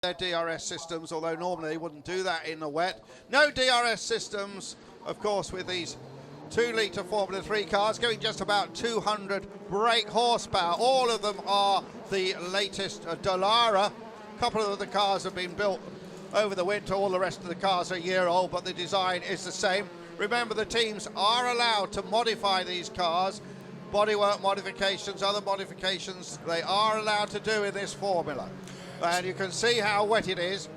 their DRS systems, although normally they wouldn't do that in the wet. No DRS systems, of course, with these 2-litre Formula 3 cars, going just about 200 brake horsepower. All of them are the latest Dallara. A couple of the cars have been built over the winter. All the rest of the cars are a year old, but the design is the same. Remember, the teams are allowed to modify these cars. Bodywork modifications, other modifications, they are allowed to do in this formula. And you can see how wet it is.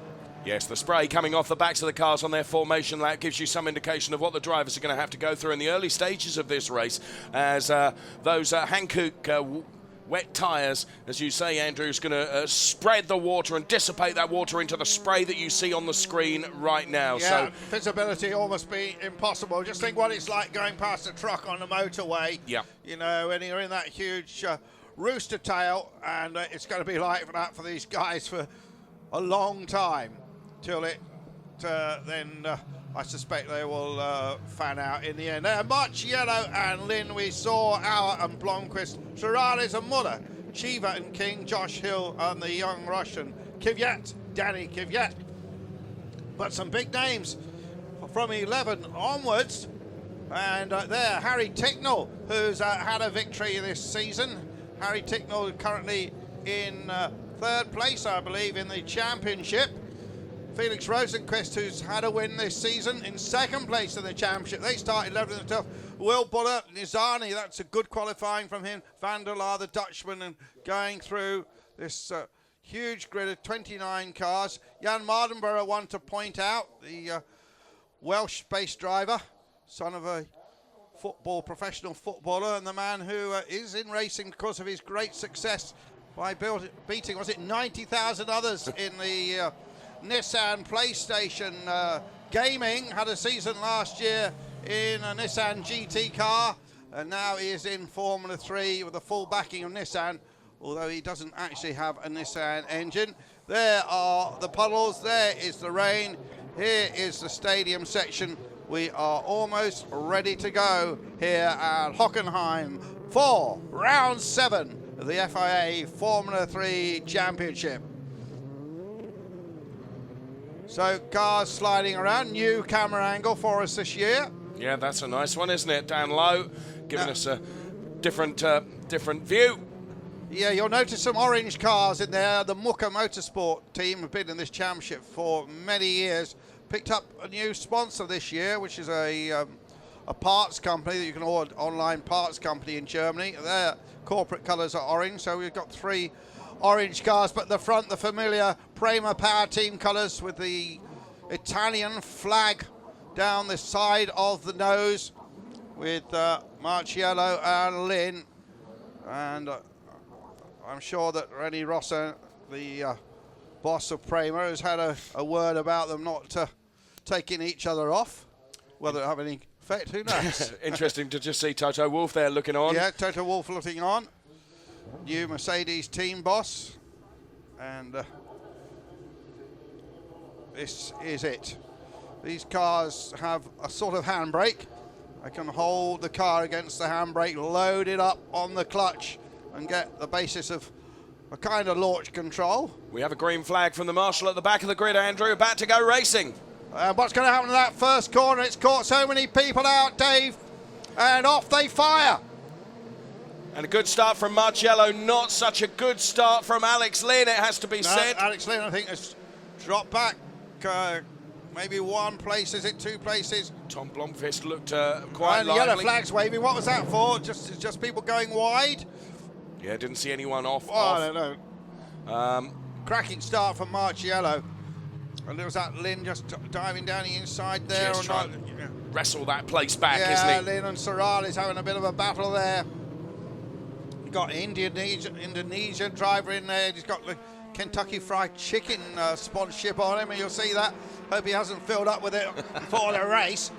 Yes, the spray coming off the backs of the cars on their formation lap gives you some indication of what the drivers are going to have to go through in the early stages of this race, as those Hankook wet tyres, as you say, Andrew, is going to spread the water and dissipate that water into the spray that you see on the screen right now. Yeah, so visibility almost be impossible. Just think what it's like going past a truck on the motorway. Yeah. You know, when you're in that huge rooster tail, and it's going to be like that for these guys for a long time, till it then I suspect they will fan out in the end. Marciello and Lynn, we saw Auer and Blomqvist, Serrallés and Muller, Chiva and King, Josh Hill and the young Russian Kvyat, Danny Kvyat. But some big names from 11 onwards, and there, Harry Ticknell, who's had a victory this season. Harry Ticknell currently in third place, I believe, in the championship. Felix Rosenqvist, who's had a win this season, in second place in the championship. They started 11th and 12th. Will Buller, Nizani, that's a good qualifying from him. Van der Laar, the Dutchman, and going through this huge grid of 29 cars. Jan Mardenborough, one to point out, the Welsh-based driver, son of a professional footballer, and the man who is in racing because of his great success by beating, was it 90,000 others in the Nissan PlayStation gaming. Had a season last year in a Nissan GT car, and now he is in Formula 3 with the full backing of Nissan, although he doesn't actually have a Nissan engine. There are the puddles, there is the rain, here is the stadium section. We are almost ready to go here at Hockenheim for round 7 of the FIA Formula 3 Championship. So cars sliding around, new camera angle for us this year. yeah, that's a nice one, isn't it? Down low, giving us a different view. Yeah, you'll notice some orange cars in there. The Prema Motorsport team have been in this championship for many years. Picked up a new sponsor this year, which is a parts company that you can order, online parts company in Germany. Their corporate colours are orange, so we've got 3 orange cars, but the front, the familiar Prema Powerteam colours with the Italian flag down the side of the nose, with Marciello and Lynn, and I'm sure that Renny Rossa, the boss of Prema, has had a word about them not taking each other off. Whether it have any effect, who knows? Interesting to just see Toto Wolff there looking on. Yeah, Toto Wolff looking on. New Mercedes team boss. And this is it. These cars have a sort of handbrake. They can hold the car against the handbrake, load it up on the clutch, and get the basis of a kind of launch control. We have a green flag from the marshal at the back of the grid, Andrew, about to go racing. What's going to happen to that first corner? It's caught so many people out, Dave, and off they fire. And a good start from Marciello, not such a good start from Alex Lynn, it has to be said. Alex Lynn, I think, has dropped back maybe 1 place, is it 2 places? Tom Blomqvist looked quite and lively. The yellow flag's waving. What was that for? Just people going wide? Yeah, didn't see anyone off. I don't know. Cracking start from Marciello. And there was that Lynn just diving down the inside there. Just trying to wrestle that place back, yeah, isn't he? Lynn and Serrallés having a bit of a battle there. You've got Indonesian driver in there. He's got the Kentucky Fried Chicken sponsorship on him, and you'll see that. Hope he hasn't filled up with it before the race.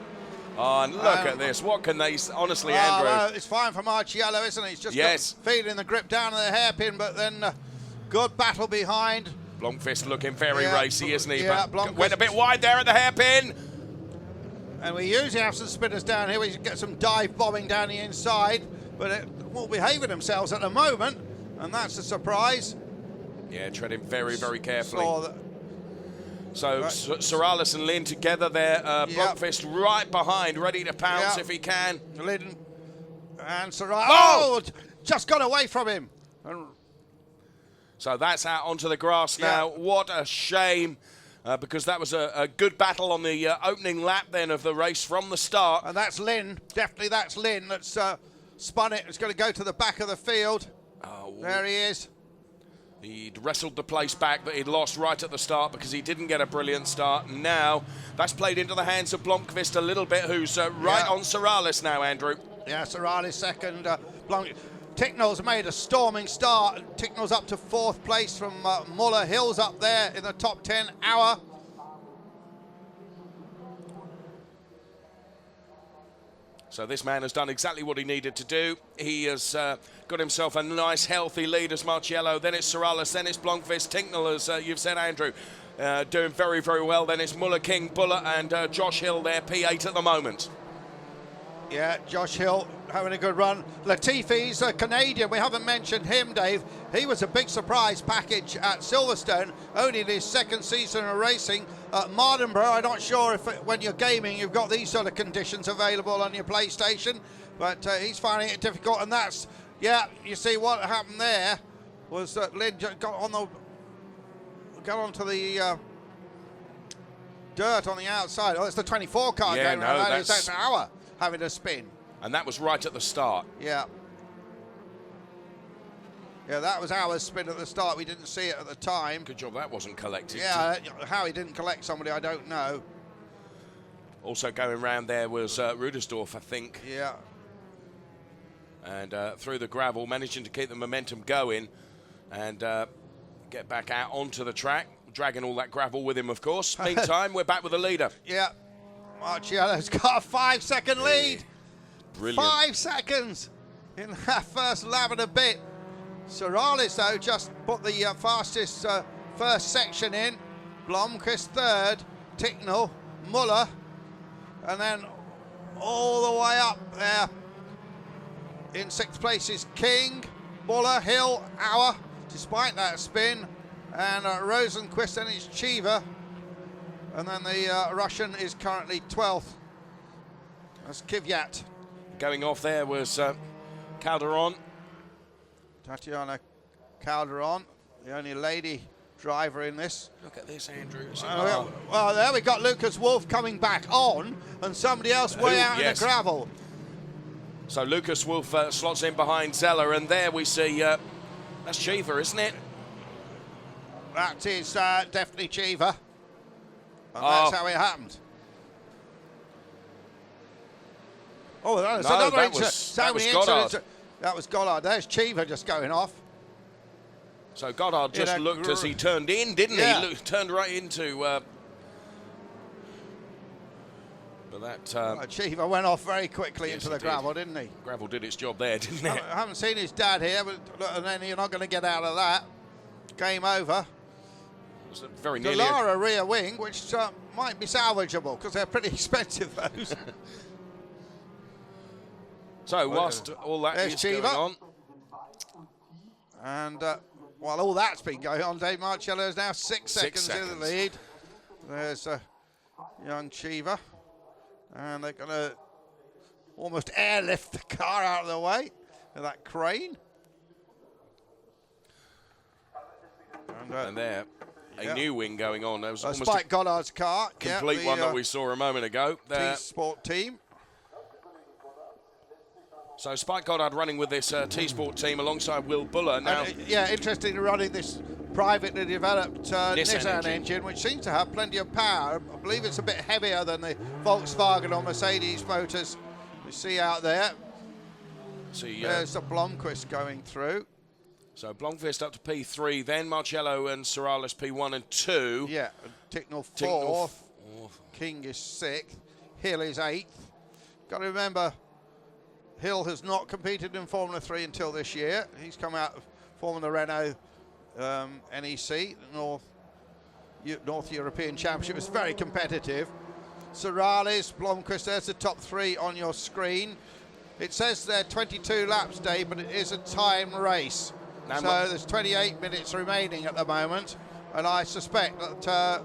Oh, and look at this. What can they... Honestly, Andrew... No, it's fine for Marciello, isn't it? He's just feeling the grip down to the hairpin, but then good battle behind. Blomqvist looking very racy, isn't he? Yeah, but went a bit wide there at the hairpin. And we usually have some spinners down here. We get some dive bombing down the inside, but it won't behaving themselves at the moment, and that's a surprise. Yeah, treading very, very carefully. Saw that So Serrallés and Lynn together there. Blomqvist right behind, ready to pounce if he can. Lynn and Serrallés. Oh! Just got away from him. So that's out onto the grass now. What a shame. Because that was a good battle on the opening lap then of the race from the start. And that's Lynn. Definitely that's Lynn that's spun it. It's going to go to the back of the field. Oh, there he is. He'd wrestled the place back that he'd lost right at the start because he didn't get a brilliant start. Now, that's played into the hands of Blomqvist a little bit, who's right on Serrallés now, Andrew. Yeah, Serrallés second. Ticknell's made a storming start. Ticknell's up to 4th place from Muller. Hill's up there in the top 10. Hour. So this man has done exactly what he needed to do. He has got himself a nice, healthy lead as Marciello. Then it's Serrallés, then it's Blomqvist. Ticknell, as you've said, Andrew, doing very, very well. Then it's Muller, King, Buller, and Josh Hill there, P8 at the moment. Yeah, Josh Hill having a good run. Latifi's a Canadian. We haven't mentioned him, Dave. He was a big surprise package at Silverstone, only in his 2nd season of racing. Mardenborough, I'm not sure if when you're gaming you've got these sort of conditions available on your PlayStation, but he's finding it difficult. And that's, you see what happened there was that Lynn got onto the dirt on the outside. Oh, it's the 24 car going around. That's Hour having a spin. And that was right at the start. Yeah, that was Hour's spin at the start. We didn't see it at the time. Good job that wasn't collected. Yeah, how he didn't collect somebody, I don't know. Also going round there was Rudersdorf, I think. Yeah. And through the gravel, managing to keep the momentum going and get back out onto the track, dragging all that gravel with him, of course. Meantime, we're back with the leader. Yeah. Marciello's got a 5-second lead. Brilliant. 5 seconds in that first lap and a bit. Serrallés, though, just put the fastest first section in. Blomqvist 3rd, Ticknell, Muller, and then all the way up there in 6th place is King, Muller, Hill, Hour, despite that spin, and Rosenqvist, and it's Cheever, and then the Russian is currently 12th. That's Kvyat. Going off there was Calderon. Tatiana Calderon, the only lady driver in this. Look at this, Andrew. Well, there we got Lucas Wolf coming back on, and somebody else way out in the gravel. So Lucas Wolf slots in behind Zeller, and there we see, that's Cheever, isn't it? That is definitely Cheever. And that's how it happened. Oh, that's another that was Goddard. That was Goddard. There's Cheever just going off. So Goddard just looked as he turned in, didn't he? Turned right into... but that... Cheever went off very quickly into the gravel, didn't he? Gravel did its job there, didn't it? I haven't seen his dad here, but and then you're not going to get out of that. Game over. Very nearly Delara rear wing, which might be salvageable because they're pretty expensive, those. So whilst all that is going on, and while all that's been going on, Dave Marciello is now 6 seconds in the lead. There's young Cheever, and they're going to almost airlift the car out of the way with that crane. And there, a new wing going on. There was almost Spike Goddard's car, complete one that we saw a moment ago. T-Sport team. So Spike Goddard running with this T-Sport team alongside Will Buller. Now, interesting running this privately developed Nissan engine, which seems to have plenty of power. I believe it's a bit heavier than the Volkswagen or Mercedes motors we see out there. There's the Blomqvist going through. So Blomqvist up to P3, then Marciello and Serrallés P1 and 2. Yeah, Ticknell 4th. King is 6th. Hill is 8th. Got to remember, Hill has not competed in Formula 3 until this year. He's come out of Formula Renault NEC, North European Championship. It's very competitive. Serrallés, Blomqvist, there's the top 3 on your screen. It says they're 22 laps, Dave, but it is a time race. So there's 28 minutes remaining at the moment, and I suspect that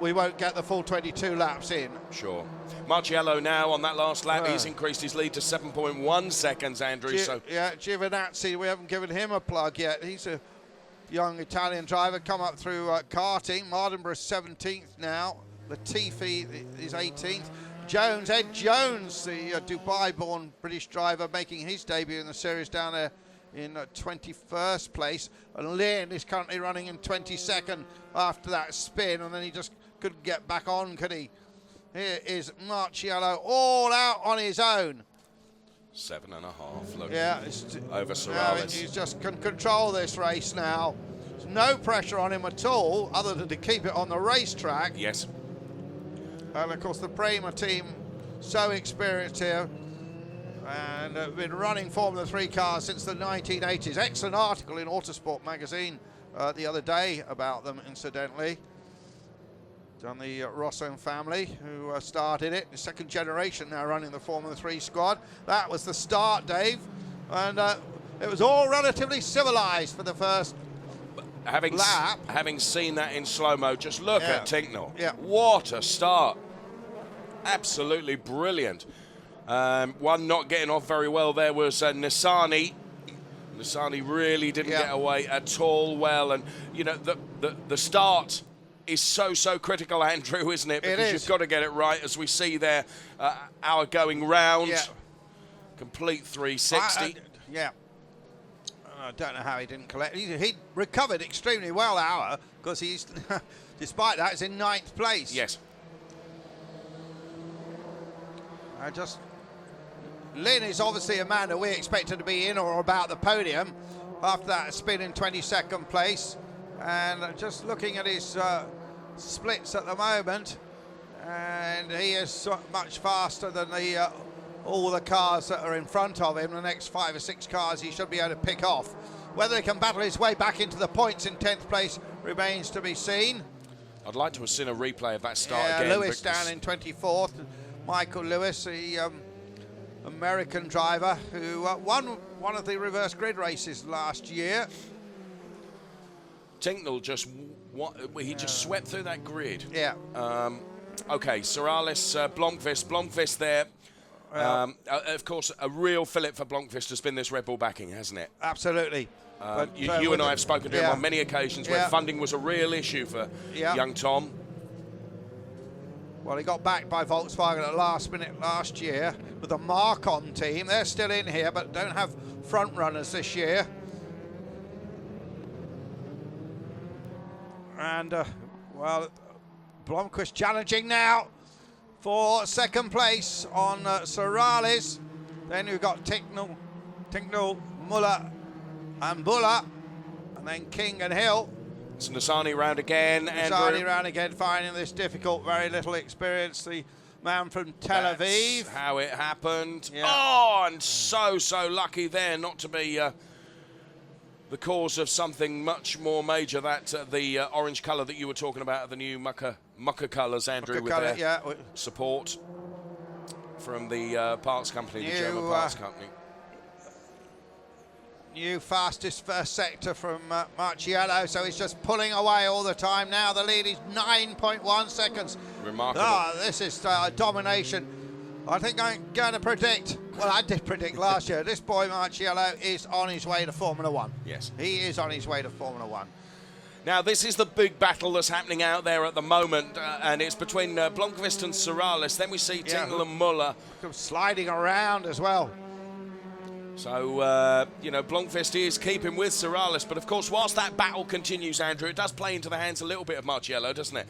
we won't get the full 22 laps in. Sure. Marciello now on that last lap, he's increased his lead to 7.1 seconds, Andrew. Yeah, Giovinazzi, we haven't given him a plug yet. He's a young Italian driver, come up through karting. Mardenborough 17th now. Latifi is 18th. Jones, Ed Jones, the Dubai-born British driver, making his debut in the series down there in 21st place. And Lynn is currently running in 22nd after that spin, and then he just couldn't get back on, could he? Here is Marciello all out on his own. 7.5, look. Yeah, over Serrallés. He just can control this race now. There's no pressure on him at all, other than to keep it on the racetrack. Yes. And of course the Prema team, so experienced here, and have been running Formula 3 cars since the 1980s. Excellent article in Autosport magazine the other day about them, incidentally. On the Rosso family, who started it. The second generation now running the Formula 3 squad. That was the start, Dave, and it was all relatively civilised for the first lap. Having seen that in slow-mo, just look at Tincknell. Yeah. What a start. Absolutely brilliant. One not getting off very well there was Nissany. Nissany really didn't get away at all well, and you know the start is so critical, Andrew, isn't it? Because you've got to get it right, as we see there, our going round, complete 360. I don't know how he didn't collect. He recovered extremely well, Auer, because he's, despite that, is in 9th place. Yes. Lynn is obviously a man that we expected to be in or about the podium after that spin in 22nd place. And just looking at his splits at the moment, and he is so much faster than all the cars that are in front of him. The next 5 or 6 cars he should be able to pick off. Whether he can battle his way back into the points in 10th place remains to be seen. I'd like to have seen a replay of that start again. Lewis down in 24th. Michael Lewis, the American driver who won one of the reverse grid races last year. Tincknell just swept through that grid. Yeah. Okay, Serrallés, Blomqvist. Blomqvist there. Of course, a real fillip for Blomqvist has been this Red Bull backing, hasn't it? Absolutely. You and I have spoken to him on many occasions where funding was a real issue for young Tom. Well, he got backed by Volkswagen at the last minute last year with the Marcon team. They're still in here, but don't have front runners this year. And, well, Blomqvist challenging now for second place on Serrallés. Then we've got Tincknell, Muller and Buller, and then King and Hill. It's Nissany round again, Andrew. Nissany round again, finding this difficult, very little experience. The man from Tel Aviv. That's how it happened. Yeah. Oh, and so lucky there not to be the cause of something much more major. That the orange colour that you were talking about, the new Mucker colours, Andrew, with their support from the parts company, the German parts company. New fastest first sector from Marciello, so he's just pulling away all the time now. The lead is 9.1 seconds. Remarkable. This is domination. I think I'm going to predict, well, I did predict last year, this boy Marciello is on his way to Formula 1. Yes. He is on his way to Formula 1. Now, this is the big battle that's happening out there at the moment, and it's between Blomqvist and Serrallés. Then we see Tincknell and Muller sliding around as well. So, you know, Blomqvist is keeping with Serrallés, but of course, whilst that battle continues, Andrew, it does play into the hands a little bit of Marciello, doesn't it?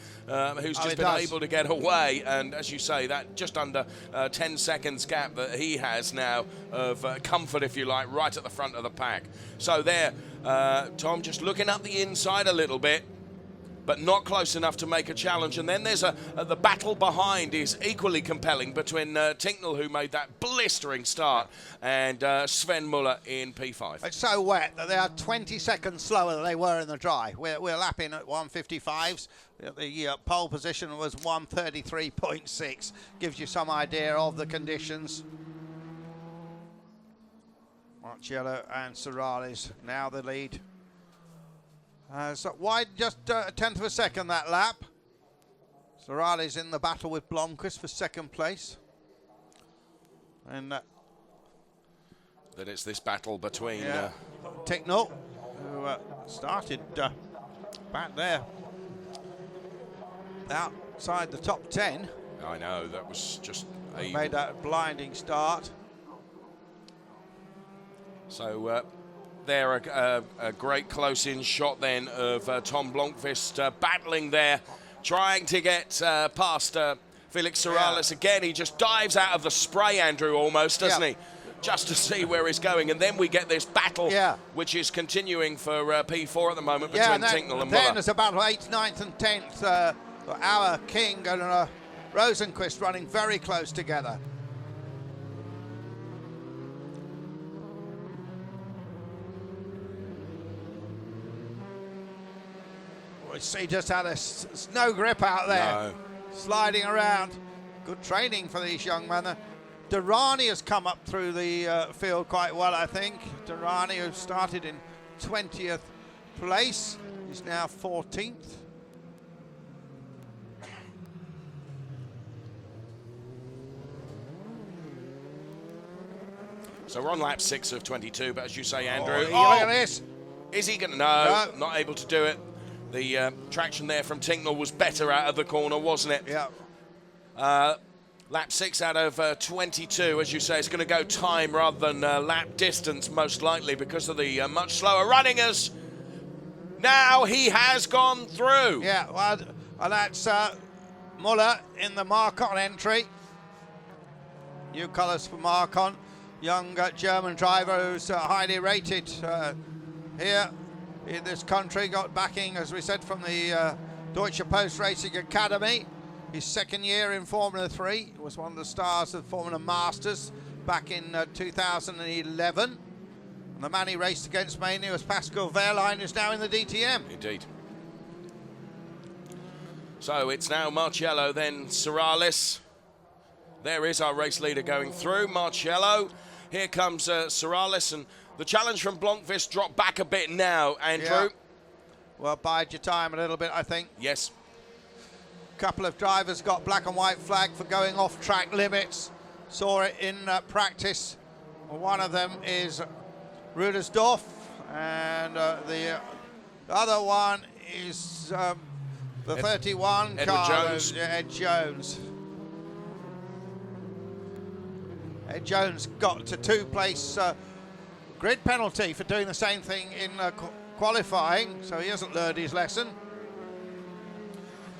Who's just been able to get away, and as you say, that just under 10 seconds gap that he has now of comfort, if you like, right at the front of the pack. So there, Tom just looking up the inside a little bit, but not close enough to make a challenge. And then there's the battle behind is equally compelling between Tincknell, who made that blistering start, and Sven Muller in P5. It's so wet that they are 20 seconds slower than they were in the dry. We're lapping at 1:55s. The pole position was 1:33.6. Gives you some idea of the conditions. Marciello and Serrallés now the lead. So wide, just a tenth of a second that lap. Serrallés in the battle with Blomqvist for second place. And that it's this battle between Ticknell, who started back there outside the top 10. I know, that was just made that blinding start. So there a great close-in shot then of Tom Blomqvist battling there, trying to get past Félix Serrallés. Again, he just dives out of the spray, Andrew, almost, doesn't he? Just to see where he's going. And then we get this battle, which is continuing for P4 at the moment between Ticknell and Muller. Then there's a battle 8th, 9th and 10th. Our King and Rosenqvist running very close together. We see just how there's no grip out there. Sliding around. Good training for these young men. Durrani has come up through the field quite well, I think. Durrani, who started in 20th place, is now 14th. So we're on lap 6 of 22, but as you say, Andrew, look at this. Is he going to? No, not able to do it. The traction there from Ticknell was better out of the corner, wasn't it? Yeah. Lap 6 out of 22, as you say, it's going to go time rather than lap distance, most likely, because of the much slower running as now he has gone through. Yeah, well, and that's Muller in the Marcon entry. New colours for Marcon. Young German driver who's highly rated here in this country. Got backing, as we said, from the Deutsche Post Racing Academy. His second year in Formula 3. Was one of the stars of Formula Masters back in 2011. And the man he raced against mainly was Pascal Wehrlein, who's now in the DTM. Indeed. So it's now Marciello, then Serrallés. There is our race leader going through, Marciello. Here comes Serrallés, and the challenge from Blomqvist dropped back a bit now, Andrew. Yeah. Well, bide your time a little bit, I think. Yes. A couple of drivers got black and white flag for going off track limits. Saw it in practice. One of them is Rudersdorf, and the other one is the 31 Jones. Ed Jones. Ed Jones got to 2-place grid penalty for doing the same thing in qualifying, so he hasn't learned his lesson.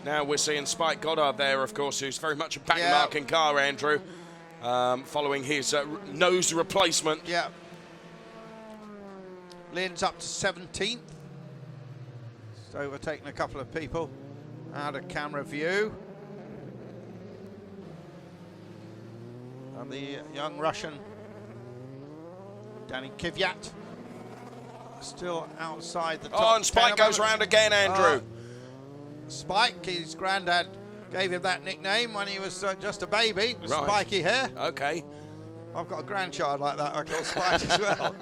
Now we're seeing Spike Goddard there, of course, who's very much a backmarking car, Andrew, following his nose replacement. Yeah. Lynn's up to 17th. So overtaking a couple of people out of camera view. And the young Russian, Danny Kvyat, still outside the top. Oh, and Spike goes round again, Andrew. Spike, his granddad gave him that nickname when he was just a baby, with spiky hair. Okay. I've got a grandchild like that, I call Spike as well.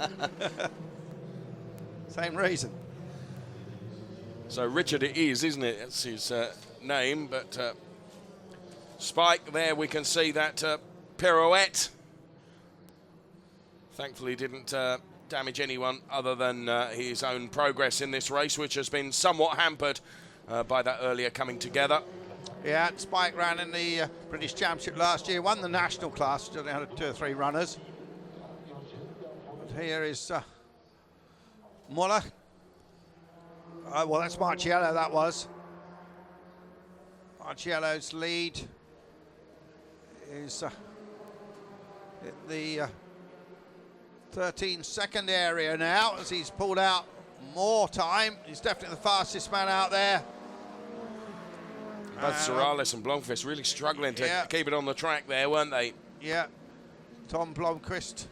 Same reason. So Richard it is, isn't it? That's his name, but Spike there, we can see that pirouette. Thankfully didn't damage anyone other than his own progress in this race, which has been somewhat hampered by that earlier coming together. Yeah, Spike ran in the British Championship last year, won the national class, just had 2 or 3 runners. But here is Muller. Well, that's Marciello, that was. Marciello's lead is in the 13-second area now, as he's pulled out more time. He's definitely the fastest man out there. Both Serrallés and Blomqvist really struggling to keep it on the track there, weren't they? Yeah. Tom Blomqvist,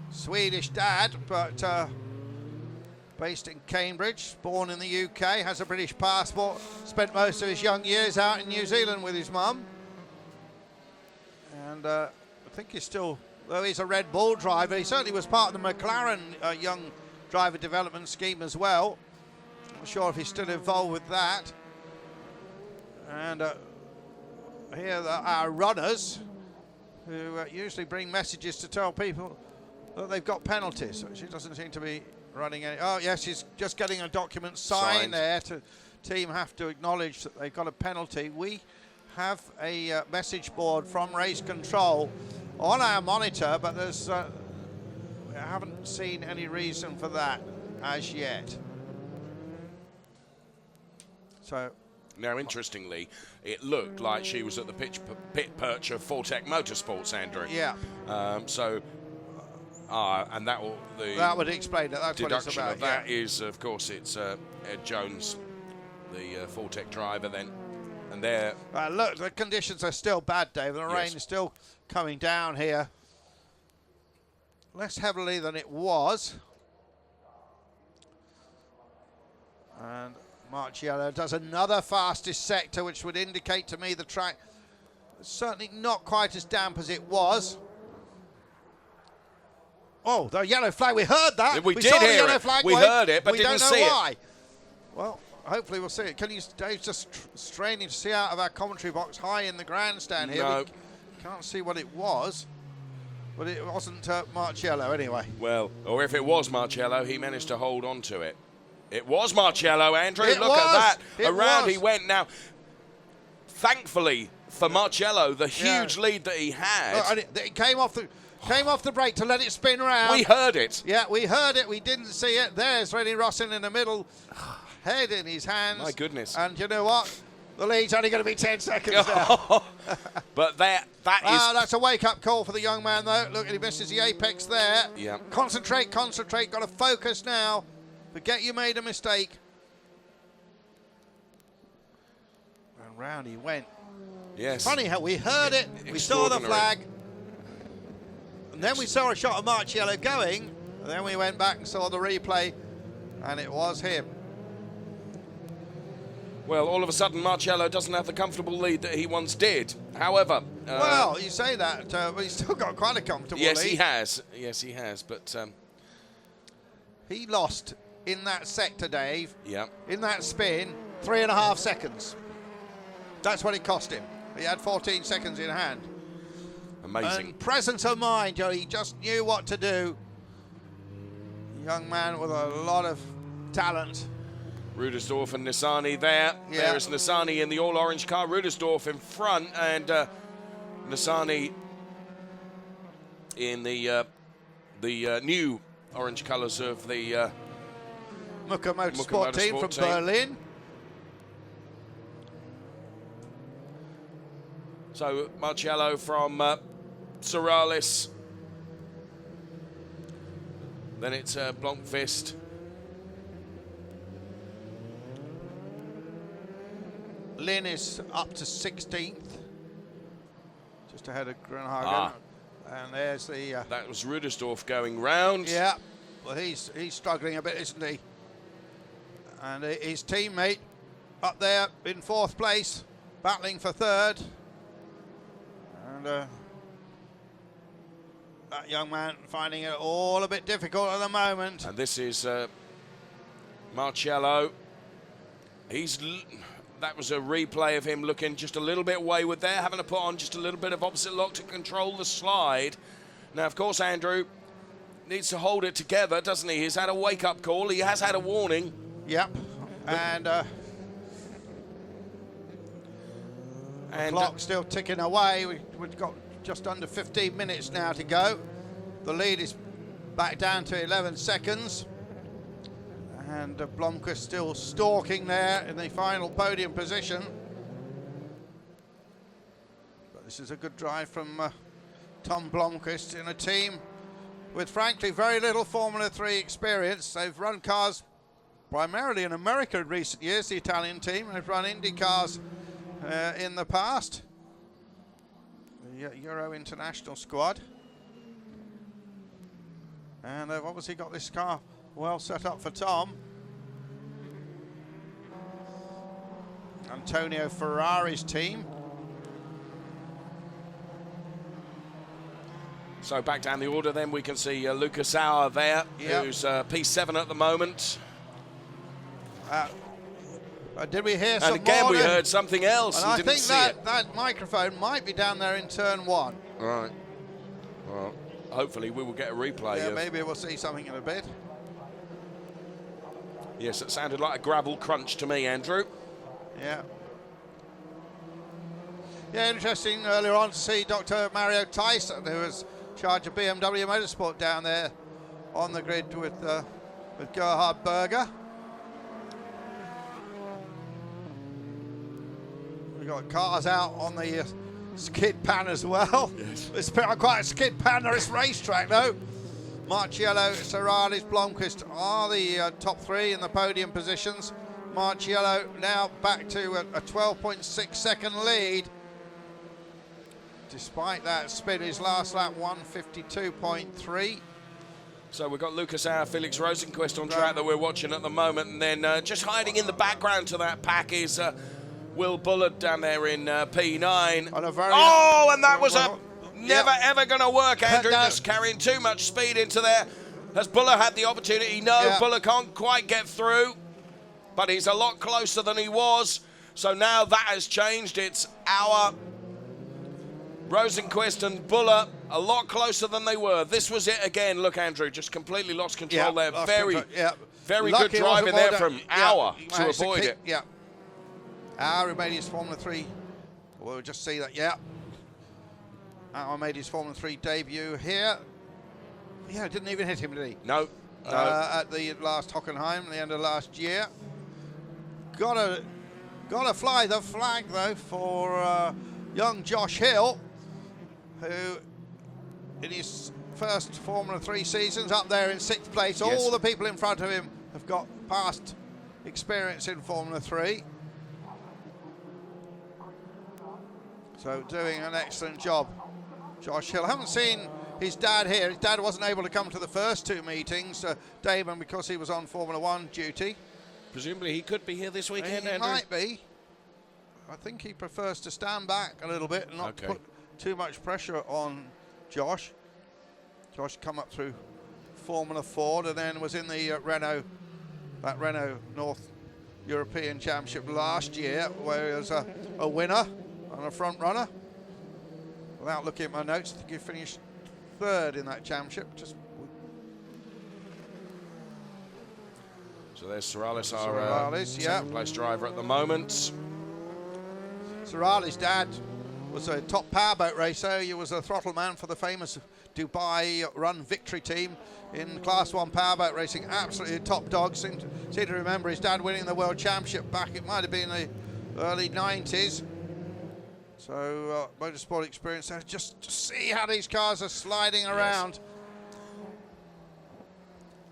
Swedish dad, but based in Cambridge, born in the UK, has a British passport, spent most of his young years out in New Zealand with his mum. And I think he's still, though he's a Red Bull driver, he certainly was part of the McLaren young driver development scheme as well. I'm not sure if he's still involved with that. And here that our runners, who usually bring messages to tell people that they've got penalties. She doesn't seem to be running any. Oh, yes, she's just getting a document signed there. Team have to acknowledge that they've got a penalty. We have a message board from race control on our monitor, but there's we haven't seen any reason for that as yet. So now, interestingly, it looked like she was at the pit perch of Fortec Motorsports, Andrew. Yeah. And that would explain it. That's what it's about. Of that is, of course, it's Ed Jones, the Fortec driver. Then, and there. Look, the conditions are still bad, Dave. The rain is still coming down here, less heavily than it was. And Marciello does another fastest sector, which would indicate to me the track is certainly not quite as damp as it was. Oh, the yellow flag, we heard that. We did saw hear the yellow it. flag We heard it, but we didn't don't know see why. it. Well, hopefully we'll see it. Dave's just straining to see out of our commentary box high in the grandstand here. No. We can't see what it was, but it wasn't Marciello anyway. Well, or if it was Marciello, he managed to hold on to it. It was Marciello, Andrew. It Look was. at that. It Around was. he went now. Thankfully for Marciello, the huge lead that he had. Look, and it came off the brake to let it spin around. We heard it. Yeah, we heard it. We didn't see it. There's Rennie Rossin in the middle, head in his hands. My goodness. And you know what? The lead's only going to be 10 seconds now. But that is... that's a wake-up call for the young man, though. Look, he misses the apex there. Yeah. Concentrate. Got to focus now. Forget you made a mistake. And round he went. Yes. Funny how we heard it. We saw the flag. And then we saw a shot of Marciello going. And then we went back and saw the replay. And it was him. Well, all of a sudden, Marciello doesn't have the comfortable lead that he once did. However... well, you say that, but he's still got quite a comfortable lead. Yes, he has. Yes, he has. But... he lost in that sector, Dave. Yeah. In that spin, 3.5 seconds. That's what it cost him. He had 14 seconds in hand. Amazing. And presence of mind, Joe. He just knew what to do. Young man with a lot of talent. Rudersdorf and Nissani there. Yeah. There is Nissani in the all-orange car. Rudersdorf in front, and Nissani in the new orange colours of the Mucke Motorsport team from Berlin. So Marciello from Serrallés. Then it's Blomqvist. Lynn is up to 16th, just ahead of Grunhagen. And there's the... that was Rudersdorf going round. Yeah, well, he's struggling a bit, isn't he? And his teammate up there in 4th place, battling for 3rd. And that young man finding it all a bit difficult at the moment. And this is Marciello. That was a replay of him looking just a little bit wayward there, having to put on just a little bit of opposite lock to control the slide. Now, of course, Andrew needs to hold it together, doesn't he? He's had a wake-up call. He has had a warning. Yep. And the clock's still ticking away. We've got just under 15 minutes now to go. The lead is back down to 11 seconds. And Blomqvist still stalking there in the final podium position. But this is a good drive from Tom Blomqvist in a team with, frankly, very little Formula 3 experience. They've run cars primarily in America in recent years, the Italian team. They've run Indy cars in the past. The Eurointernational squad. And they've obviously got this car well set up for Tom. Antonio Ferrari's team. So back down the order then we can see Lucas Sauer there, who's P7 at the moment. Did we hear And some again, more we then? heard something else. And And I didn't think see that, that microphone might be down there in turn 1. Right. Well, hopefully we will get a replay. Yeah, maybe we'll see something in a bit. Yes, it sounded like a gravel crunch to me, Andrew. Yeah. Yeah, interesting earlier on to see Dr. Mario Tyson, who was in charge of BMW Motorsport down there on the grid with Gerhard Berger. We've got cars out on the skid pan as well. Yes. It's quite a skid pan, this racetrack though. Marciello, Serrallés, Blomqvist are the top 3 in the podium positions. Marciello now back to a 12.6 second lead. Despite that spin, his last lap 152.3. So we've got Lucas Auer, Felix Rosenqvist on track that we're watching at the moment, and then just hiding in the background to that pack is Will Bullard down there in P9. And that was never ever going to work, Andrew. Just carrying too much speed into there. Has Bullard had the opportunity? No, Bullard can't quite get through, but he's a lot closer than he was. So now that has changed. It's Auer, Rosenqvist and Bullard a lot closer than they were. This was it again. Look, Andrew, just completely lost control there. Very good driving there from Auer to avoid it. Yeah. Auer made his Formula 3. We'll just see that, Auer made his Formula 3 debut here. Yeah, didn't even hit him, did he? No. At the last Hockenheim, the end of last year. Gotta fly the flag, though, for young Josh Hill, who in his first Formula 3 seasons up there in 6th place. Yes. All the people in front of him have got past experience in Formula 3. So doing an excellent job, Josh Hill. I haven't seen his dad here. His dad wasn't able to come to the first 2 meetings, Damon, because he was on Formula 1 duty. Presumably he could be here this weekend, He Andrew. might be. I think he prefers to stand back a little bit and not put too much pressure on Josh. Josh come up through Formula Ford and then was in the Renault North European Championship last year, where he was a winner and a front runner. Without looking at my notes, I think he finished 3rd in that championship. So there's Serrallés, our second place driver at the moment. Serrallés' dad was a top powerboat racer. He was a throttle man for the famous Dubai Run Victory team in Class 1 powerboat racing. Absolutely top dog. Seem to remember his dad winning the World Championship back, it might have been the early 90s. So motorsport experience there. Just see how these cars are sliding around.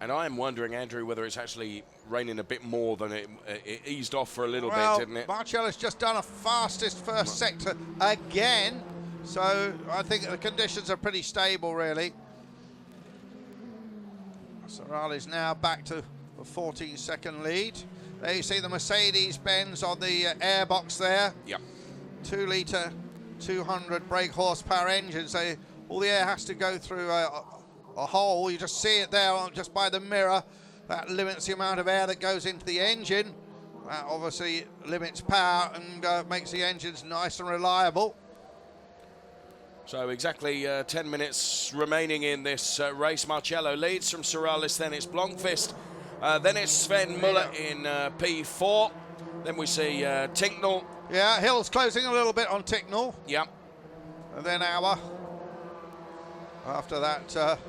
And I am wondering, Andrew, whether it's actually raining a bit more than it eased off for a little bit, didn't it? Marciello's just done a fastest first sector again. So I think the conditions are pretty stable, really. Serrallés now back to a 14-second lead. There you see the Mercedes-Benz on the airbox there. Yep. 2-litre, 200 brake horsepower engines. All the air has to go through a hole. You just see it there just by the mirror. That limits the amount of air that goes into the engine. That obviously limits power and makes the engines nice and reliable. So exactly 10 minutes remaining in this race. Marciello leads from Serrallés, then it's Blomqvist, then it's Sven Muller in P4. Then we see Tinknell. Yeah, Hill's closing a little bit on Tinknell. Yep. And then Auer. After that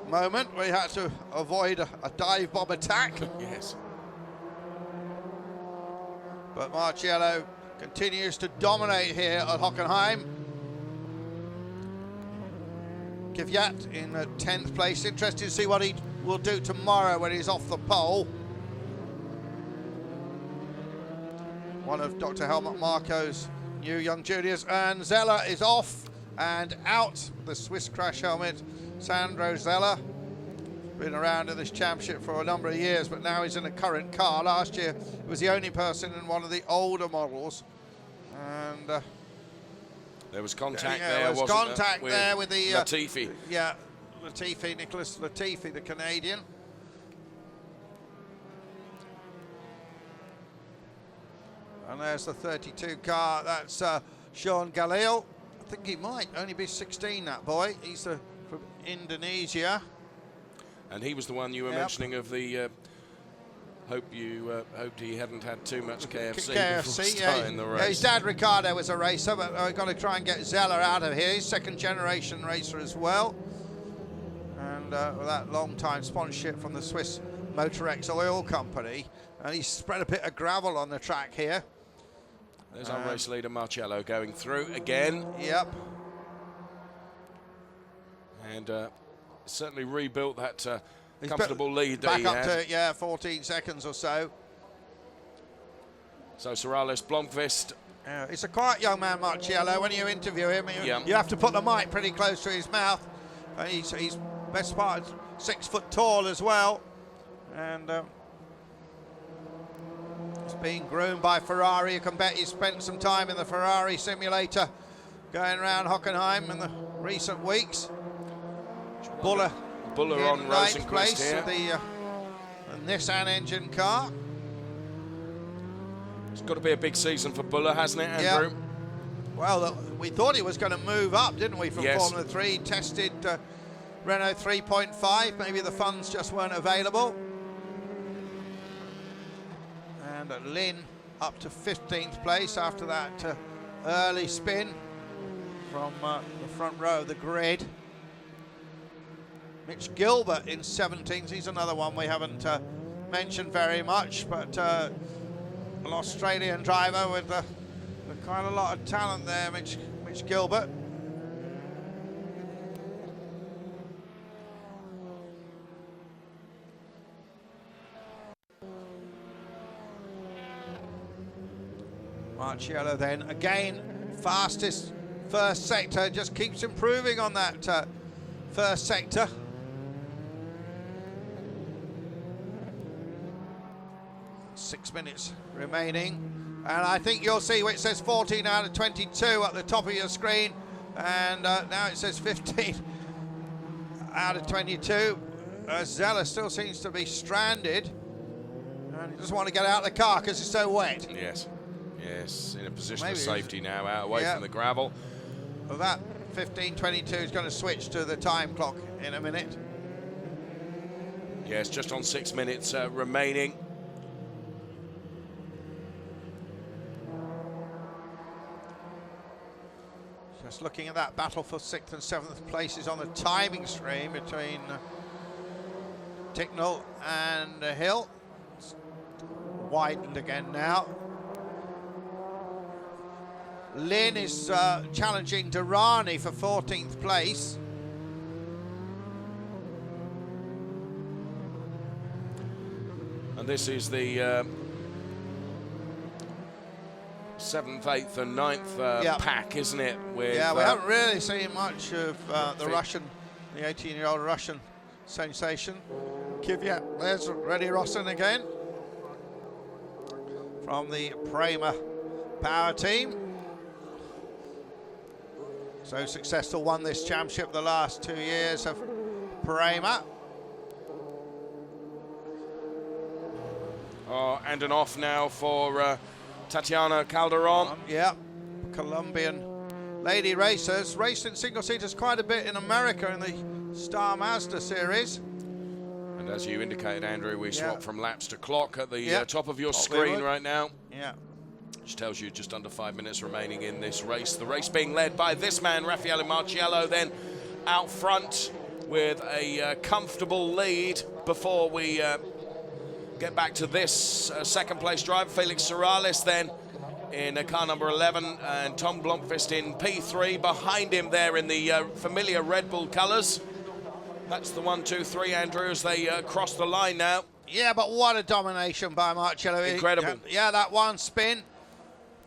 moment, we had to avoid a dive bomb attack. Yes. But Marciello continues to dominate here at Hockenheim. Kvyat in 10th place. Interested to see what he will do tomorrow when he's off the pole. One of Dr. Helmut Marko's new young juniors. And Zeller is off and out. The Swiss crash helmet, Sandro Zeller. Been around in this championship for a number of years, but now he's in a current car. Last year, he was the only person in one of the older models. And there was contact there, there, was wasn't contact there with the Latifi. Latifi, Nicholas Latifi, the Canadian. And there's the 32 car. That's Sean Galil. I think he might only be 16, that boy. He's from Indonesia. And he was the one you were mentioning of the... hoped he hadn't had too much KFC before starting the race. Yeah, his dad Ricardo was a racer, but we're going to try and get Zeller out of here. He's second-generation racer as well. And with that long-time sponsorship from the Swiss Motorex Oil Company. And he's spread a bit of gravel on the track here. There's our race leader, Marciello, going through again. Yep. And certainly rebuilt that comfortable lead that back he up had. to 14 seconds or so. So Serrallés, Blomqvist. He's a quiet young man, Marciello. When you interview him, you have to put the mic pretty close to his mouth. He's best part 6 foot tall as well, and he's being groomed by Ferrari. You can bet he spent some time in the Ferrari simulator going around Hockenheim in the recent weeks. Buller on ninth place here. of the Nissan engine car. It's got to be a big season for Buller, hasn't it, Andrew? Yeah. Well, we thought he was going to move up, didn't we, from Formula 3? Tested Renault 3.5. Maybe the funds just weren't available. And Lynn up to 15th place after that early spin from the front row of the grid. Mitch Gilbert in 17th. He's another one we haven't mentioned very much, but an Australian driver with quite a lot of talent there, Mitch Gilbert. Marciello then, again, fastest first sector, just keeps improving on that first sector. Six minutes remaining, and I think you'll see where it says 14 out of 22 at the top of your screen, and now it says 15 out of 22. Zeller still seems to be stranded, and he doesn't want to get out of the car because it's so wet. Yes, in a position of safety now, out away from the gravel. Well, that 15:22 is going to switch to the time clock in a minute. Yes, just on 6 minutes remaining. Just looking at that battle for 6th and 7th places on the timing stream between Ticknell and Hill. It's widened again now. Lynn is challenging Durrani for 14th place. And this is the 7th, 8th and 9th pack, isn't it? With, we haven't really seen much of the Russian, the 18-year-old Russian sensation. Kvyat, there's Reddy Rosson again from the Prema Powerteam. So successful, won this championship the last 2 years of Prema. Oh, and an off now for Tatiana Calderon. Colombian lady racers. Raced in single-seaters quite a bit in America in the Star Mazda series. And as you indicated, Andrew, we swap from laps to clock at the top of your screen right now. Which tells you just under 5 minutes remaining in this race. The race being led by this man, Raffaele Marciello, then out front with a comfortable lead before we get back to this second place driver, Félix Serrallés, then in car number 11, and Tom Blomqvist in P3 behind him there in the familiar Red Bull colours. That's the 1, 2, 3, Andrew, as they cross the line now. Yeah, but what a domination by Marciello. Incredible. Yeah, that one spin,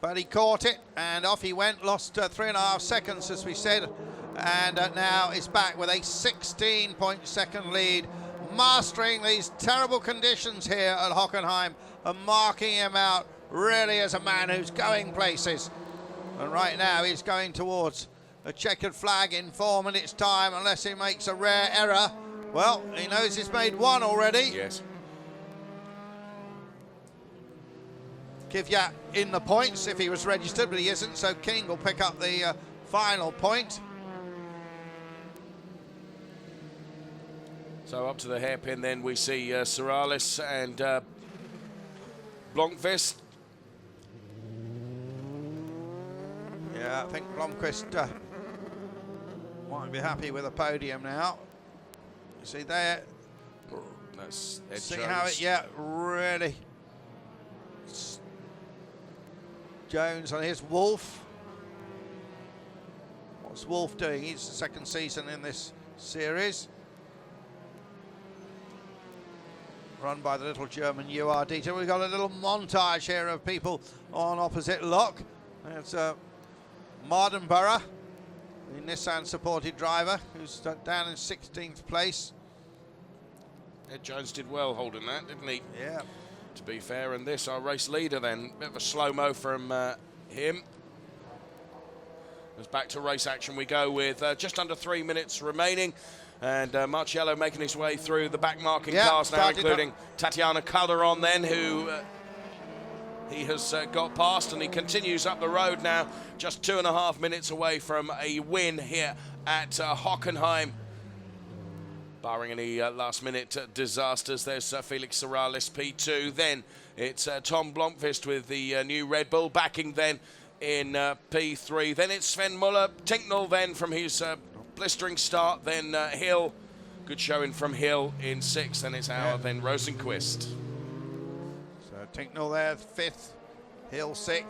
but he caught it, and off he went, lost 3.5 seconds, as we said, and now is back with a 16-point-second lead, mastering these terrible conditions here at Hockenheim and marking him out really as a man who's going places. And right now he's going towards a checkered flag in 4 minutes' time, unless he makes a rare error. Well, he knows he's made one already. Yes. Kvyat in the points if he was registered, but he isn't, so King will pick up the final point. So up to the hairpin then we see Serrallés and Blomqvist. Yeah, I think Blomqvist might be happy with a podium now. You see there. That's Ed See Jones. how it, yeah, really. Jones, and here's Wolf. What's Wolf doing? He's the second season in this series. Run by the little German URD. We've got a little montage here of people on opposite lock. There's Mardenborough, the Nissan supported driver, who's down in 16th place. Ed Jones did well holding that, didn't he? Yeah. To be fair, and this, our race leader then. Bit of a slow-mo from him. As back to race action we go with just under 3 minutes remaining. And Marciello making his way through the back marking cars now, including Tatiana Calderon then, who he has got past, and he continues up the road now, just 2.5 minutes away from a win here at Hockenheim. Barring any last-minute disasters, there's Félix Serrallés P2. Then it's Tom Blomqvist with the new Red Bull backing then in P3. Then it's Sven Muller, Tinknell then from his blistering start. Then Hill, good showing from Hill in 6th. Then it's then Rosenqvist. So Tinknell there, 5th, Hill 6th.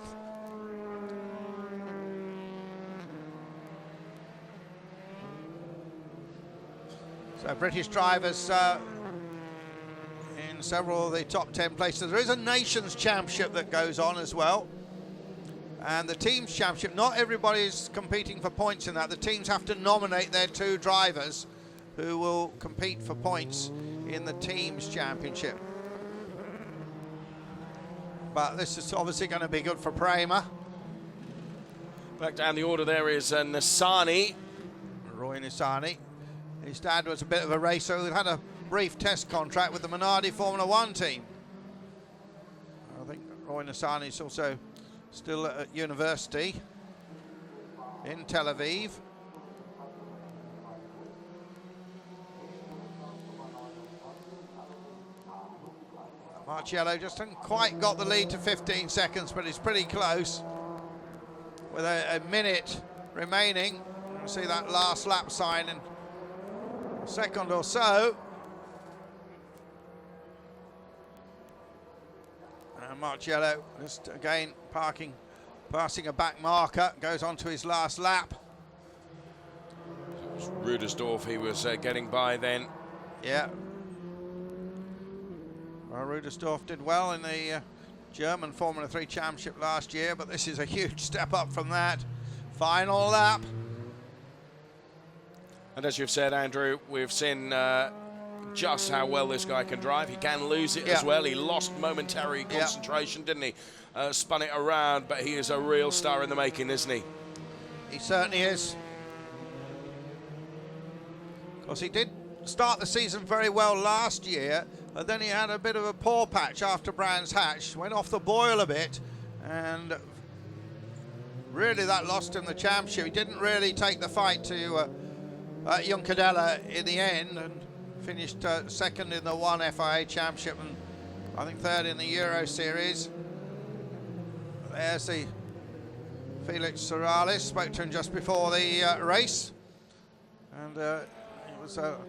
So British drivers in several of the top 10 places. There is a Nations Championship that goes on as well. And the Teams Championship, not everybody's competing for points in that. The teams have to nominate their 2 drivers who will compete for points in the Teams Championship. But this is obviously going to be good for Prema. Back down the order there is Nissany. Roy Nissany. His dad was a bit of a racer who had a brief test contract with the Minardi Formula 1 team. I think Roy Nissany is also still at university in Tel Aviv. Marciello just hasn't quite got the lead to 15 seconds, but he's pretty close. With a minute remaining, you see that last lap sign in a second or so. And Marciello just again passing a back marker, goes on to his last lap. Rudersdorf he was getting by then. Yeah. Well, Rudersdorf did well in the German Formula 3 Championship last year, but this is a huge step up from that. Final lap. And as you've said, Andrew, we've seen just how well this guy can drive. He can lose it as well. He lost momentary concentration, didn't he? Spun it around, but he is a real star in the making, isn't he? He certainly is. Of course, he did start the season very well last year, but then he had a bit of a poor patch after Brands Hatch, went off the boil a bit, and really that lost him the championship. He didn't really take the fight to Juncadella in the end, and finished second in the one FIA Championship and I think third in the Euro Series. There's the Félix Serrallés, spoke to him just before the race, and he was not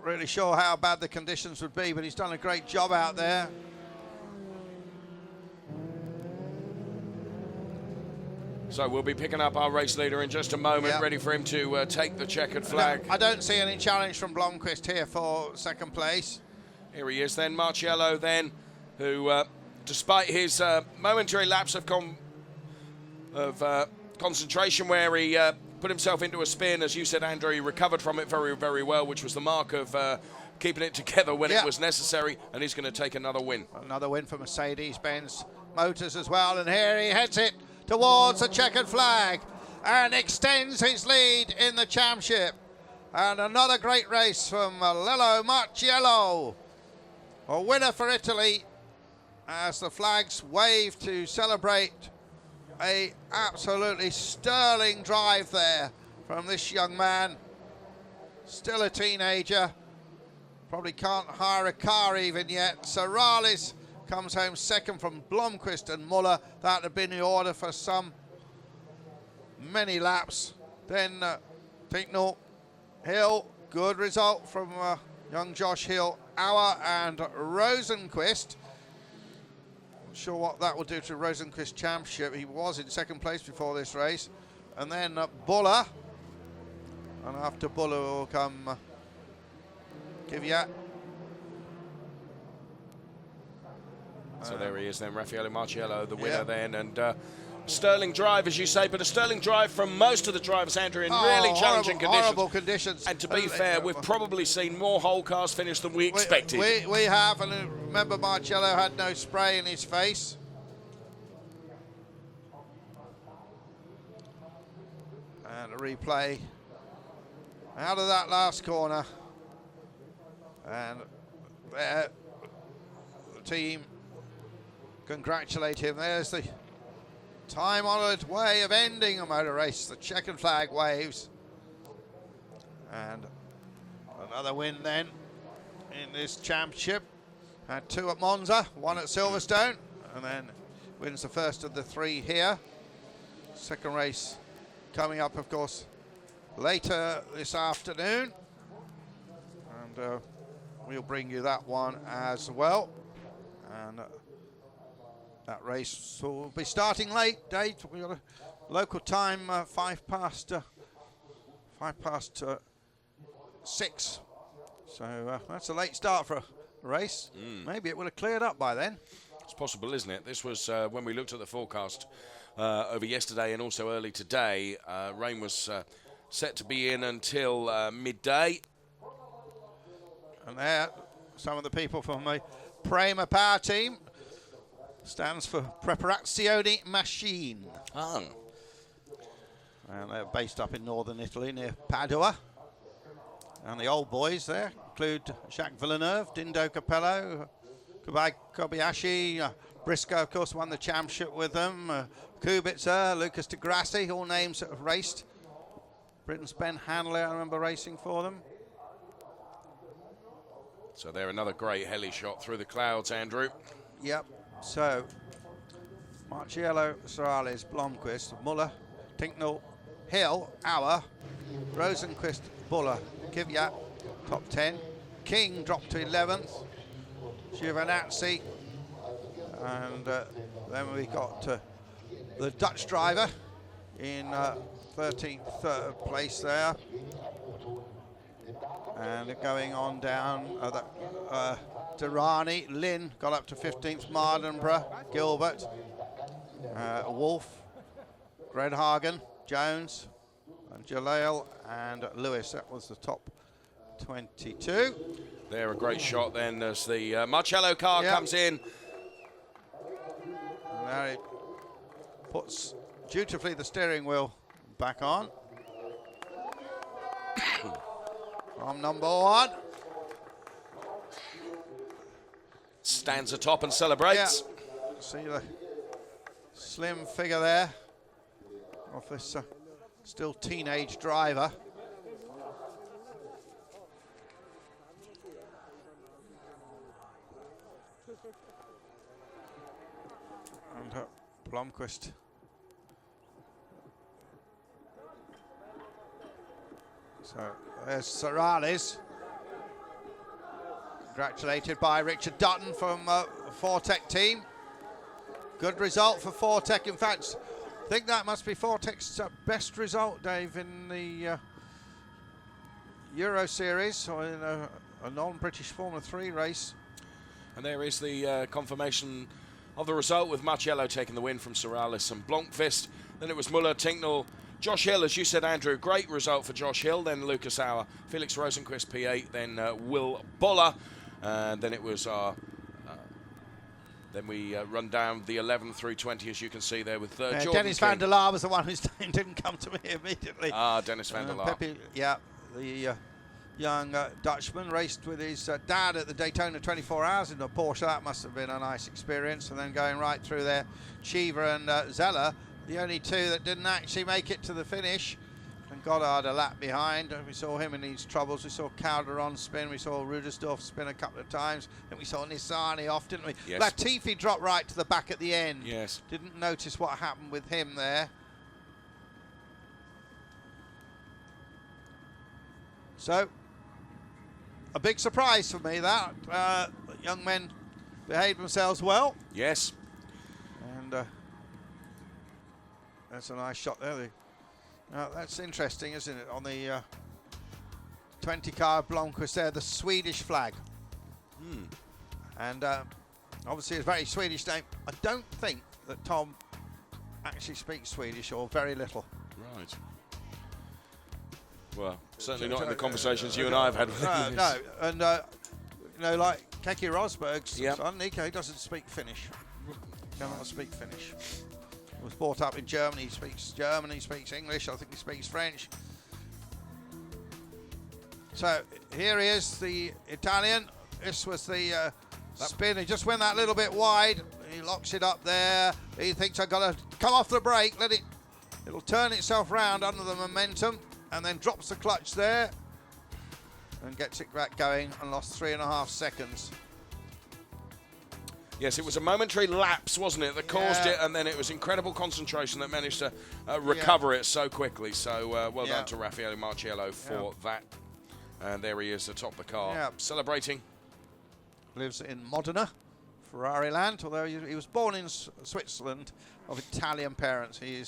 really sure how bad the conditions would be, but he's done a great job out there. So we'll be picking up our race leader in just a moment, ready for him to take the checkered flag. I don't see any challenge from Blomqvist here for second place. Here he is then, Marciello then, who, despite his momentary lapse of concentration where he put himself into a spin, as you said, Andrew, he recovered from it very, very well, which was the mark of keeping it together when it was necessary, and he's going to take another win. Another win for Mercedes-Benz Motors as well, and here he heads it towards the checkered flag and extends his lead in the championship. And another great race from Lello Marciello. A winner for Italy as the flags wave to celebrate a absolutely sterling drive there from this young man. Still a teenager, probably can't hire a car even yet. Serrallés comes home second from Blomqvist and Muller. That would have been the order for many laps. Then Tincknell, Hill, good result from young Josh Hill, Auer and Rosenqvist. Not sure what that will do to Rosenqvist Championship. He was in second place before this race. And then Buller. And after Buller will come Kvyat. So there he is then, Raffaele Marciello, the winner then. And sterling drive, as you say, but a sterling drive from most of the drivers, Andrew, in really challenging horrible conditions. And to be fair, we've probably seen more whole cars finish than we expected. We have, and remember Marciello had no spray in his face. And a replay out of that last corner. And there, the team congratulate him. There's the time-honoured way of ending a motor race. The checkered flag waves. And another win then in this championship. Had 2 at Monza, 1 at Silverstone, and then wins the first of the 3 here. Second race coming up, of course, later this afternoon. And we'll bring you that one as well. And that race will be starting late, Dave. We've got a local time, 5 past 6. So that's a late start for a race. Maybe it would have cleared up by then. It's possible, isn't it? This was when we looked at the forecast over yesterday and also early today. Rain was set to be in until midday. And there, some of the people from the Prema Powerteam. Stands for Preparazione Machine. Oh. And they're based up in northern Italy near Padua. And the old boys there include Jacques Villeneuve, Dindo Capello, Kobayashi, Briscoe, of course, won the championship with them. Kubica, Lucas de Grassi, all names that have raced. Britain's Ben Hanley, I remember racing for them. So there, another great heli shot through the clouds, Andrew. Yep. So, Marciello, Serrallés, Blomqvist, Muller, Tincknell, Hill, Auer, Rosenqvist, Buller, Kvyat, top 10. King dropped to 11th. Giovinazzi. And then we got the Dutch driver in 13th place there. And going on down, Durrani, Lynn got up to 15th, Mardenborough, Gilbert, Wolf, Gredhagen, Jones, and Jaleel, and Lewis. That was the top 22. There, a great shot then as the Marciello car comes in. And there it puts dutifully the steering wheel back on. From number 1. Stands atop and celebrates. Yeah. See the slim figure there of this still teenage driver. And Blomqvist. So there's Serrallés. Congratulated by Richard Dutton from Fortec team. Good result for Fortec. In fact, I think that must be Fortec's best result, Dave, in the Euro Series or in a non-British Formula 3 race. And there is the confirmation of the result with Marciello taking the win from Serrallés and Blomqvist. Then it was Muller, Tincknell, Josh Hill, as you said, Andrew, great result for Josh Hill. Then Lucas Auer, Félix Rosenqvist P8, then Will Buller. And then it was then we run down the 11 through 20, as you can see there with Jordan Dennis King. van der Laar was the one whose name didn't come to me immediately. Dennis van der Laar. Pepe, yeah, the young Dutchman, raced with his dad at the Daytona 24 Hours in a Porsche. That must have been a nice experience. And then going right through there, Cheever and Zeller, the only two that didn't actually make it to the finish. And Goddard a lap behind. We saw him in these troubles. We saw Calderon spin. We saw Rudersdorf spin a couple of times. And we saw Nissani off, didn't we? Yes. Latifi dropped right to the back at the end. Yes. Didn't notice what happened with him there. So, a big surprise for me that. Young men behaved themselves well. Yes. And that's a nice shot there. That's interesting, isn't it? On the 20 car Blomqvist there, the Swedish flag. And obviously it's a very Swedish name. I don't think that Tom actually speaks Swedish, or very little. Right. Well, certainly not in the conversations you and I have had with him. No, and you know, like Keke Rosberg's Yep. son, Nico, doesn't speak Finnish. Cannot speak Finnish. Was brought up in Germany. He speaks German. He speaks English. I think he speaks French. So here he is, the Italian. This was the spin. He just went that little bit wide. He locks it up there. He thinks I've got to come off the brake. Let it. It'll turn itself round under the momentum, and then drops the clutch there, and gets it back going, and lost 3.5 seconds. Yes, it was a momentary lapse, wasn't it, that caused it, and then it was incredible concentration that managed to recover it so quickly. So well done to Raffaele Marciello for that. And there he is atop the car, celebrating. Lives in Modena, Ferrari land, although he was born in Switzerland of Italian parents. He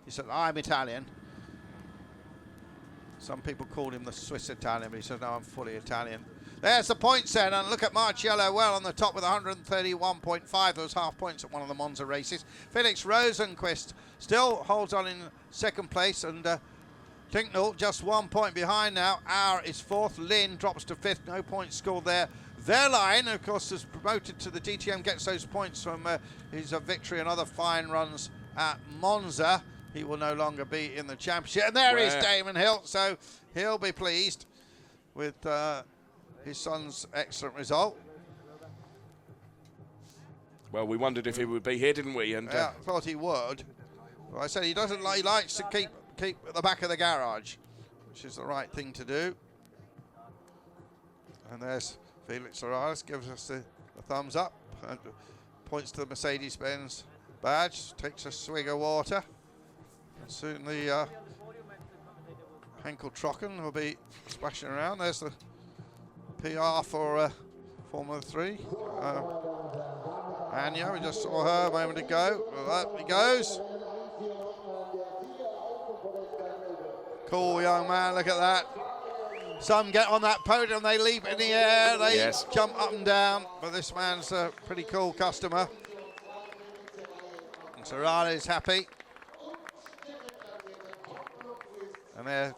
said, I'm Italian. Some people called him the Swiss Italian, but he said, no, I'm fully Italian. There's the points then, and look at Marciello well on the top with 131.5. Those half points at one of the Monza races. Felix Rosenqvist still holds on in second place, and Tinknell just 1 point behind now. Auer is fourth. Lynn drops to fifth. No points scored there. Verline, of course, is promoted to the DTM, gets those points from his victory and other fine runs at Monza. He will no longer be in the championship. And there is Damon Hill, so he'll be pleased with his son's excellent result. Well, we wondered if he would be here, didn't we? And I thought he would. But I said he doesn't. He likes to keep at the back of the garage, which is the right thing to do. And there's Félix Serrallés, gives us the thumbs up and points to the Mercedes-Benz badge, takes a swig of water. And soon the Henkel Trocken will be splashing around. There's the PR for Formula 3. Anya, we just saw her a moment ago. Well, up he goes. Cool young man, look at that. Some get on that podium, they leap in the air, they jump up and down, but this man's a pretty cool customer. And Serrallés is happy. And there,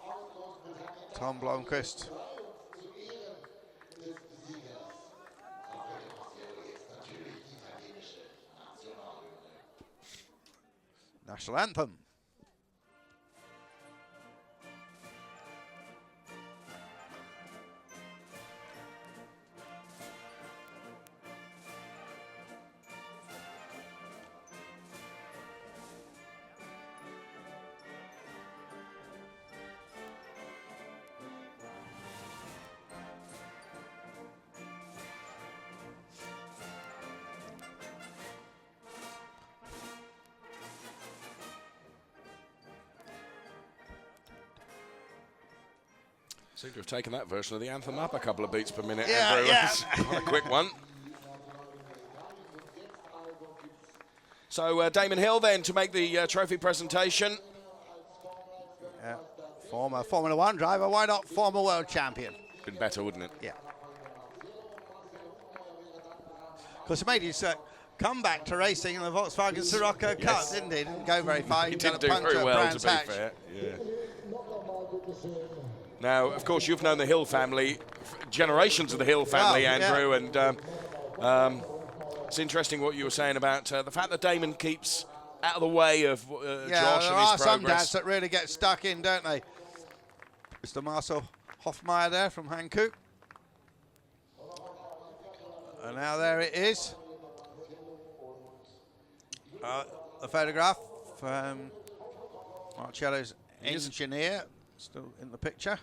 Tom Blomqvist. National anthem. Seem to have taken that version of the anthem up a couple of beats per minute, Yeah, Andrew. yeah. Quite a quick one. So Damon Hill then to make the trophy presentation. Yeah. Former Formula 1 driver, why not former world champion? Been better, wouldn't it? Yeah. Because he made his comeback to racing in the Volkswagen Sirocco Cup, didn't he? Didn't go very far. He didn't do very well, to be fair. Yeah. Now, of course, you've known the Hill family, generations of the Hill family, Andrew, and it's interesting what you were saying about the fact that Damon keeps out of the way of Josh and his progress. There are some dads that really get stuck in, don't they? Mr. Marcel Hofmeyer there from Hankook. And now there it is. The photograph. Marciello's engineer still in the picture.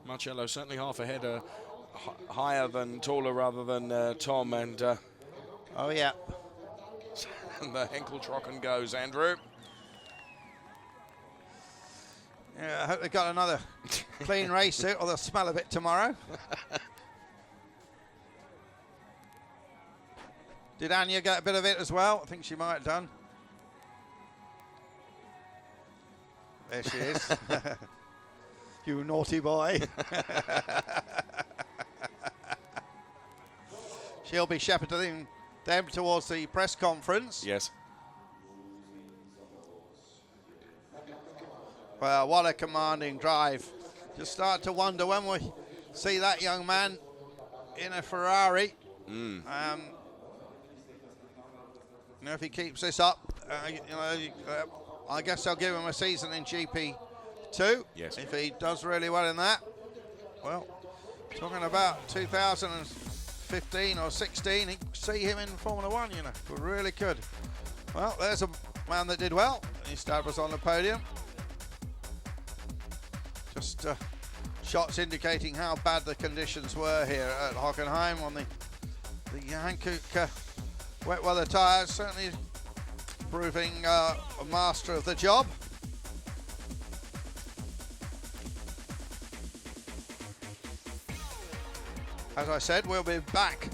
Marciello certainly half a head higher than, taller rather than Tom, and oh yeah. and the Henkel-Trocken goes, Andrew. Yeah, I hope they got another clean race suit, or they'll smell a bit tomorrow. Did Anya get a bit of it as well? I think she might have done. There she is. You naughty boy. She'll be shepherding them towards the press conference. Yes. Well, what a commanding drive. Just start to wonder when we see that young man in a Ferrari. You know, if he keeps this up, I guess I'll give him a season in GP2. Yes. If he does really well in that. Well, talking about 2015 or 16, you see him in Formula 1, you know. But really could. Well, there's a man that did well. His dad was on the podium. Just shots indicating how bad the conditions were here at Hockenheim on the Hankook wet weather tyres, certainly proving a master of the job. As I said, we'll be back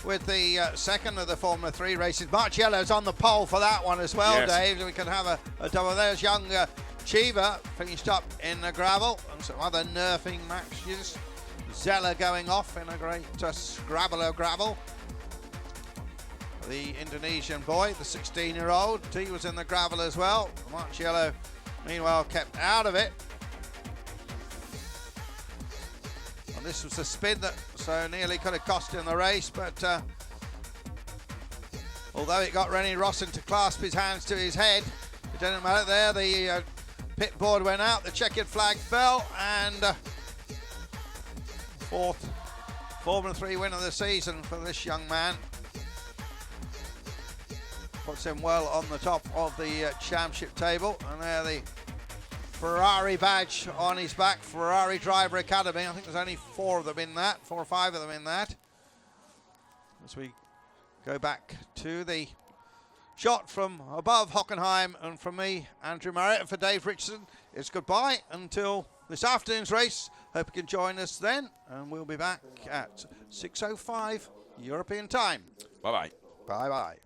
with the second of the Formula 3 races. Marciello's on the pole for that one as well, yes. Dave. We can have a double. There's young Cheever finished up in the gravel, and some other nerfing matches. Zeller going off in a great scrabbler gravel. The Indonesian boy, the 16-year-old, he was in the gravel as well. Marciello, meanwhile, kept out of it. And this was a spin that so nearly could have cost him the race, but although it got Rennie Rossen to clasp his hands to his head, it didn't matter there. The pit board went out, the checkered flag fell, and fourth Formula 3 win of the season for this young man. Puts him well on the top of the championship table, and there the Ferrari badge on his back, Ferrari Driver Academy. I think there's only 4 of them in that, 4 or 5 of them in that. As we go back to the shot from above Hockenheim, and from me, Andrew Marriott, and for Dave Richardson, it's goodbye until this afternoon's race. Hope you can join us then, and we'll be back at 6:05 European time. Bye-bye. Bye-bye.